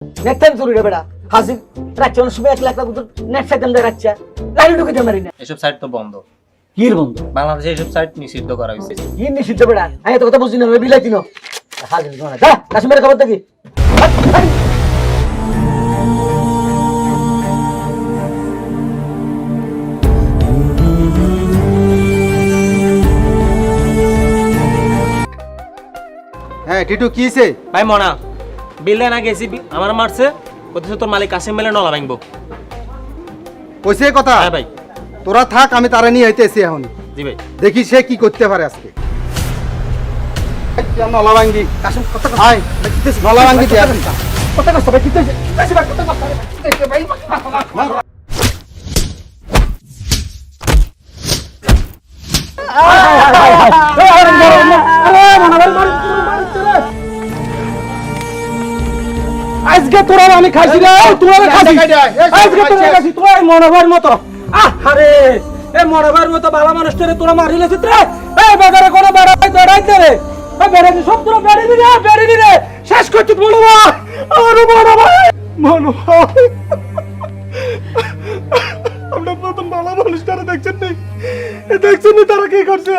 Net time চুরি রে বেটা হাসিল রাখছে অনেক সময় 1 লাখ টাকা নেট সাইটেম দিয়ে রাখছে লাইন ঢুকে মারি না এসব সাইট তো বন্ধ। কির বন্ধ বাংলাদেশে এসব সাইট নিষিদ্ধ করা হয়েছে। কি নিষিদ্ধ বেটা আমি তো কথা বুঝি না আমি বিলাইতি না হাসিল না যা কাশ্মীরের খবর দেখি হ্যাঁ টিটু কি হইছে? ভাই মনা বিল না গেছি আমার মারছে কইতেছে তোর মালিক কাশিম মেলে নলা ভাঙবো। কইছে কথা? হ্যাঁ ভাই। তোরা থাক, আমি তারে নিয়ে আইতেছি এখন। জি ভাই। দেখি সে কি করতে পারে আজকে। নলা ভাঙ্গি কাশিম কত কথা আয় নলা ভাঙ্গি দিয়া কত কষ্ট ভাই কি কইছে ভাই কত কষ্ট ভাই আজকে তোরা আমি খাইছি রে তোরা খাইছি আজকে তোরা খাইছি তোরা মনোভার মতো আরে এ মনোভার মতো ভালো মানুষটারে তোরা মারিলেছিস রে এই বাজারে কোন বেড়াই দড়াইতে রে এই বেড়াই সব তোরা বেড়ি রে শেষ করতে বলো ভাই আরে বড় ভাই মনো আমরা প্রথম ভালো মানুষটারে দেখছেন নি তারা কি করছে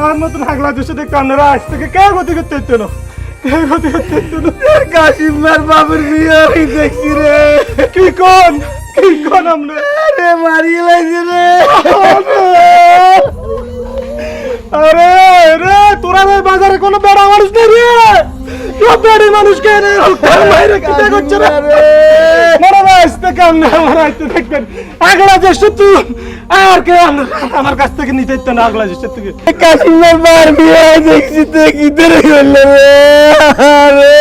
আর নতুন হাগলা দেশে দেখতে আপনারা আজ থেকে কে গতি করতে হইতো না কাশিমার বাবুর বিয়ে হয়ে দেখছি রে কি কোন আমরা আরে মারিয়ে লাগছে রে আরে রে তোরা বাজারে কোনো বেড়া মানুষ নেই রে সব বেড়ি মানুষ কে রে মাইরে কিটা করছে রে মরা বাস থেকে আমার আইতে দেখবেন আগলা জ্যেষ্ঠ তুই আর কে আমার কাছ থেকে নিতে হইতো না আগলা জ্যেষ্ঠ থেকে কাশিমার বার বিয়ে দেখছি তো কি ধরে গেল রে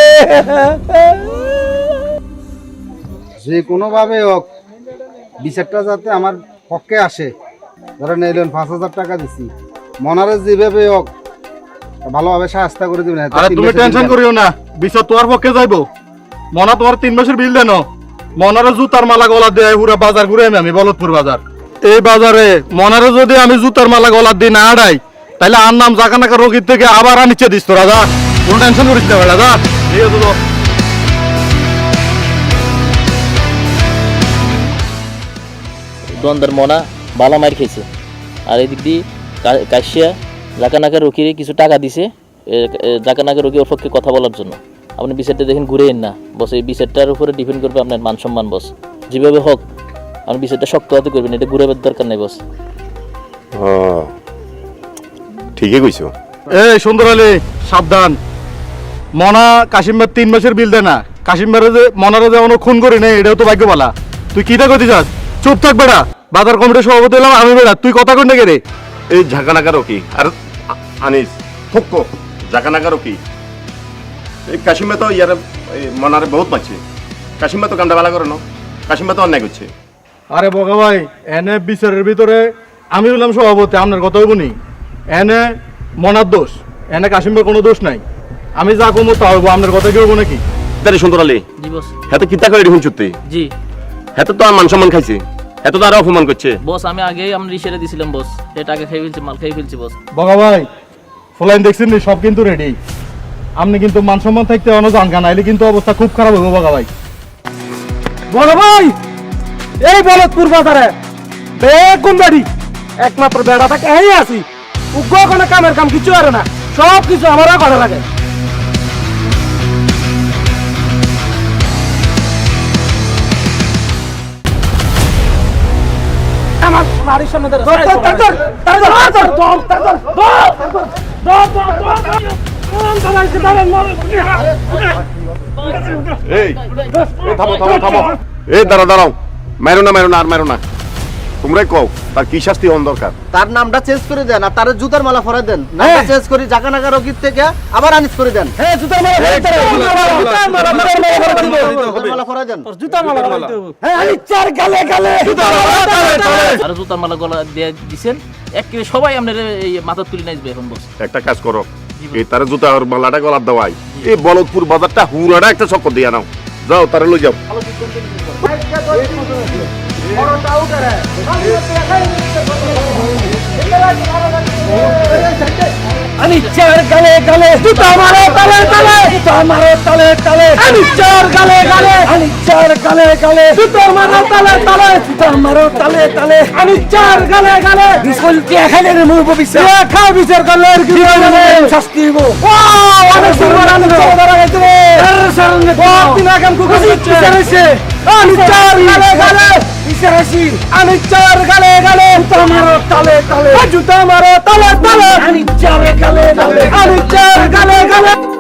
যে কোনো ভাবে হোক বিচারটা যাতে আমার পক্ষে আসে। ধরেন এলেন 5,000 টাকা দিছি, মনারে যেভাবে হোক ভালোভাবে সাহায্য করে দিবেন। আরে তুমি টেনশন করিও না, বিচার তোমার পক্ষে যাইবো। মনা তোমার 3 মাসের বিল দেন, মনারে জুতার মালা গলা দিয়ে পুরো বাজার ঘুরে আমি বলদপুর বাজার। এই বাজারে মনারে যদি আমি জুতার মালা গলা দিয়ে না আড়াই তাহলে আর নাম জাকানাকা রোগীর থেকে আবার আনিচ্ছে দিস তোরা। যা কোনো টেনশন করিস না বেলা, যা ঠিক আছে তো। দ্বন্দ্বের মনা বালা মার খেয়েছে আর এদিক দিয়ে কাশিয়া জাকানাকা রকিরে কিছু টাকা দিছে জাকানাকা রকি ওর পক্ষে কথা বলার জন্য। আপনি বিচারটা দেখেন ঘুরে না বস, এই বিচারটার উপরে ডিপেন্ড করবে আপনার মান সম্মান বস। যেভাবে হোক আপনি বিচারটা শক্ত হাতে করবেন, এটা ঘুরে দরকার নেই বস। ঠিকই কইছো। এই সুন্দর আলী সাবধান, মনা কাশিমের 3 মাসের বিল দেয় না। কাশিমের যে মনারে যে খুন করি নেই এটাও তো ভাগ্য বলা। তুই কিটা করতে চাস? চুপ থাক বেড়া, বাজার কমিটির সভাপতি হলাম আমি বেড়া, তুই কথা কই না কে রে? এই ঝাঁকানাকারও কি আর আনিস থুক্কো ঝাঁকানাকারও কি এই কাশিমে তো ইয়ার মনারে বহুত মারছে। কাশিমে তো কামটা ভালো করে না, কাশিমে তো অন্যায় করছে। আরে বগা ভাই, এনে বিচারের ভিতরে আমি হলাম সভাপতি, আপনার কথা হইব নি? এনে মনার দোষ, এনে কাশিমের কোনো দোষ নাই। আমি যা কমো তা হইব, আপনার কথা কি হইব নাকি? তারে সুন্দর আলী জি বস। হ্যাঁ তো কিতা করে দেখুন চুক্তি, জি হ্যাঁ তো আর মান সম্মান খাইছে, হ্যাঁ তো আরো অপমান করছে। বস আমি আগেই আমরা ইশারা দিছিলাম বস, এই টাকা খেয়ে ফেলছি, মাল খেয়ে ফেলছি বস। বগা ভাই ফলাইন দেখছেন নি, সব কিন্তু রেডি। আপনি কিন্তু মান সম্মান থাকতে অন্য জানগা নাইলে কিন্তু অবস্থা খুব খারাপ হইব বগা ভাই। বড় ভাই এই বলদপুর বাজারে বেগুন বাড়ি একমাত্র বেড়া থাকে এই আছি উগ্র কোনো কামের কাম কিছু আর না, সব কিছু আমারও করা লাগে। আমার বাড়ির সামনে এই থামো থামো থামো, এই দাঁড়াও দাঁড়াও, মারো না আর মারো না, তোমরাই কও তার কি শাস্তি হওয়া দরকার। তার নামটা চেঞ্জ করে দেন আর তার জুতার মালা পরাই দেন। নামটা চেঞ্জ করে জাকানাকা রোগীর থেকে আবার আনিস করে দেন। হ্যাঁ জুতার মালা পরাই দেন। জুতার মালা হ্যাঁ আমি চার গালে গালে আর জুতার মালা গলা দিয়ে দিছেন একেবারে সবাই আপনার এই মাথা তুলে নাচবে এখন বস। একটা কাজ করো, এই তার জুতার মালাটা গলার দেওয়াই এই বলদপুর বাজারটা হুড়াটা একটা চক্কর দিয়ে নাও, যাও তারে লই যাও। বড় अनिच्चार गले गले जूता मारो तले तले जूता मारो तले तले अनिच्चार गले गले अनिच्चार गले गले जूता मारो तले तले जूता मारो तले तले अनिच्चार गले गले बिस्कुल क्या खेले रे मुंह बिस्कुल क्या खा बिस्कुल गले की सस्ती वो वाह अरे सुरवान ने चौधरा गए थे सरंग वाह बिना काम को बिस्कुल से अनिच्चार गले गले इसे अनिच्चार गले गले जूता मारो तले तले जूता मारो तले तले अनिच्चार गले गले अनिच्चार गले गले